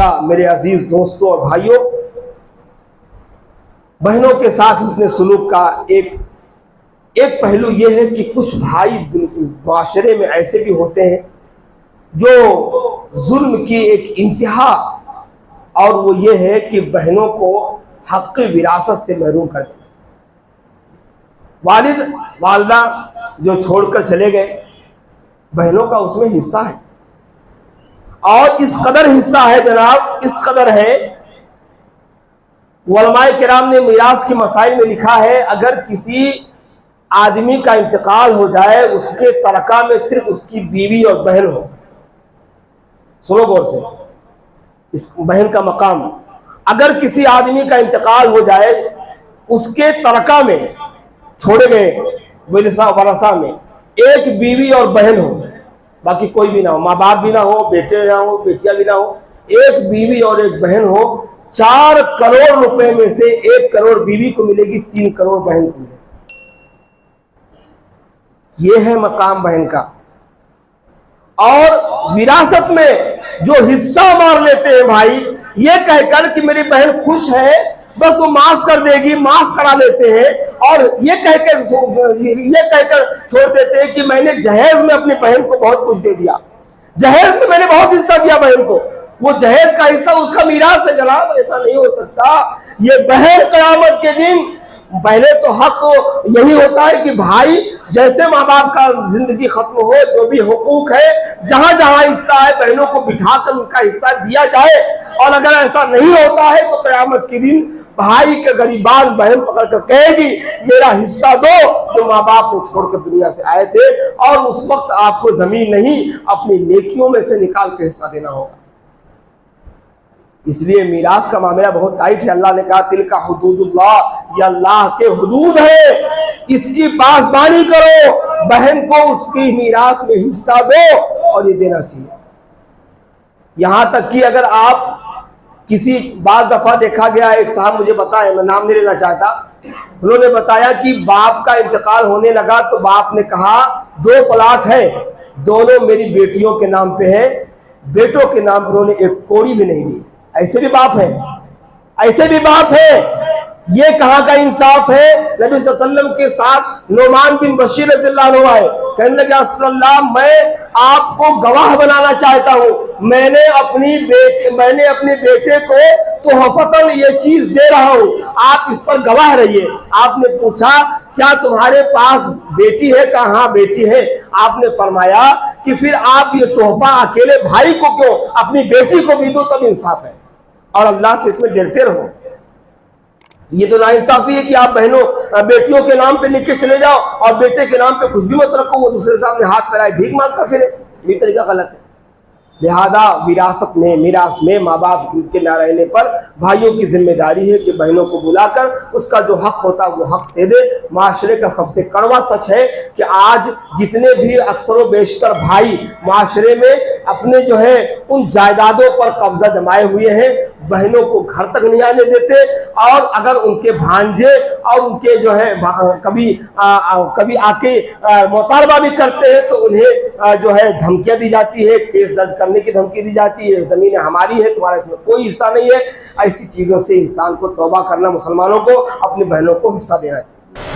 لہذا میرے عزیز دوستوں اور بھائیوں، بہنوں کے ساتھ حسن سلوک کا ایک پہلو یہ ہے کہ کچھ بھائی معاشرے میں ایسے بھی ہوتے ہیں جو ظلم کی ایک انتہا، اور وہ یہ ہے کہ بہنوں کو حق وراثت سے محروم کر دینا۔ والد والدہ جو چھوڑ کر چلے گئے، بہنوں کا اس میں حصہ ہے، اور اس قدر حصہ ہے جناب، اس قدر ہے، علماء کرام نے میراث کے مسائل میں لکھا ہے، اگر کسی آدمی کا انتقال ہو جائے، اس کے ترکہ میں صرف اس کی بیوی اور بہن ہو، سنو غور سے اس بہن کا مقام، اگر کسی آدمی کا انتقال ہو جائے، اس کے ترکہ میں چھوڑے گئے ورثہ میں ایک بیوی اور بہن ہو، باقی کوئی بھی نہ ہو، ماں باپ بھی نہ ہو، بیٹے نہ ہو، بیٹیاں بھی نہ ہو، ایک بیوی اور ایک بہن ہو، 4 کروڑ روپے میں سے 1 کروڑ بیوی کو ملے گی، 3 کروڑ بہن کو ملے گی۔ یہ ہے مقام بہن کا۔ اور وراثت میں جو حصہ مار لیتے ہیں بھائی، یہ کہہ کر کہ میری بہن خوش ہے، بس وہ معاف کر دے گی، معاف کرا لیتے ہیں، اور یہ کہہ کر چھوڑ دیتے ہیں کہ میں نے جہیز میں اپنی بہن کو بہت کچھ دے دیا، جہیز میں نے بہت حصہ دیا بہن کو، وہ جہیز کا حصہ اس کا میراث ہے۔ جناب ایسا نہیں ہو سکتا۔ یہ بہن قیامت کے دن پہلے تو حق یہی ہوتا ہے کہ بھائی جیسے ماں باپ کا زندگی ختم ہو، جو بھی حقوق ہے، جہاں جہاں حصہ ہے بہنوں کو بٹھا کر ان کا حصہ دیا جائے، اور اگر ایسا نہیں ہوتا ہے تو قیامت کے دن بھائی کے غریبان بہن پکڑ کر کہے گی میرا حصہ دو جو ماں باپ نے چھوڑ کر دنیا سے آئے تھے، اور اس وقت آپ کو زمین نہیں اپنی نیکیوں میں سے نکال کے حصہ دینا ہوگا۔ اس لیے میراث کا معاملہ بہت ٹائٹ ہے۔ اللہ نے کہا تلک حدود اللہ، یہ اللہ کے حدود ہے، اس کی پاسبانی کرو، بہن کو اس کی میراث میں حصہ دو، اور یہ دینا چاہیے۔ یہاں تک کہ اگر آپ کسی بعض دفعہ دیکھا گیا، ایک صاحب مجھے بتایا، میں نام نہیں لینا چاہتا، انہوں نے بتایا کہ باپ کا انتقال ہونے لگا تو باپ نے کہا 2 پلاٹ ہے، دونوں میری بیٹیوں کے نام پہ ہے، بیٹوں کے نام پر انہوں نے ایک کوڑی بھی نہیں دی۔ ایسے بھی باپ ہے، ایسے بھی باپ ہے، یہ کہاں کا انصاف ہے؟ نبی صلی اللہ علیہ وسلم کے ساتھ نعمان بن بشیر رضی اللہ عنہ آئے، کہنے لگے رسول اللہ میں آپ کو گواہ بنانا چاہتا ہوں، میں نے اپنے بیٹے کو تحفتاً یہ چیز دے رہا ہوں، آپ اس پر گواہ رہیے۔ آپ نے پوچھا کیا تمہارے پاس بیٹی ہے؟ کہا ہاں بیٹی ہے۔ آپ نے فرمایا کہ پھر آپ یہ تحفہ اکیلے بھائی کو کیوں، اپنی بیٹی کو بھی دو، تب انصاف ہے، اور اللہ سے اس میں ڈرتے رہو۔ یہ تو ناانصافی ہے کہ آپ بیٹیوں کے نام پہ لکھ کے چلے جاؤ اور بیٹے کے نام پہ کچھ بھی مت رکھو، وہ دوسرے سامنے ہاتھ پھیلائے بھیک مانگتا پھرے، یہ طریقہ غلط ہے۔ لہذا وراثت میں، میراث میں ماں باپ کے نہ رہنے پر بھائیوں کی ذمہ داری ہے کہ بہنوں کو بلا کر اس کا جو حق ہوتا ہے وہ حق دے دے۔ معاشرے کا سب سے کڑوا سچ ہے کہ آج جتنے بھی اکثر و بیشتر بھائی معاشرے میں اپنے جو ہے ان جائیدادوں پر قبضہ جمائے ہوئے ہیں، بہنوں کو گھر تک نہیں آنے دیتے، اور اگر ان کے بھانجے اور ان کے جو ہے کبھی آ کے مطالبہ بھی کرتے ہیں تو انہیں جو ہے دھمکیاں دی جاتی ہے، کیس درج کرنے کی دھمکی دی جاتی ہے، زمینیں ہماری ہے، تمہارا اس میں کوئی حصہ نہیں ہے۔ ایسی چیزوں سے انسان کو توبہ کرنا، مسلمانوں کو اپنی بہنوں کو حصہ دینا چاہیے۔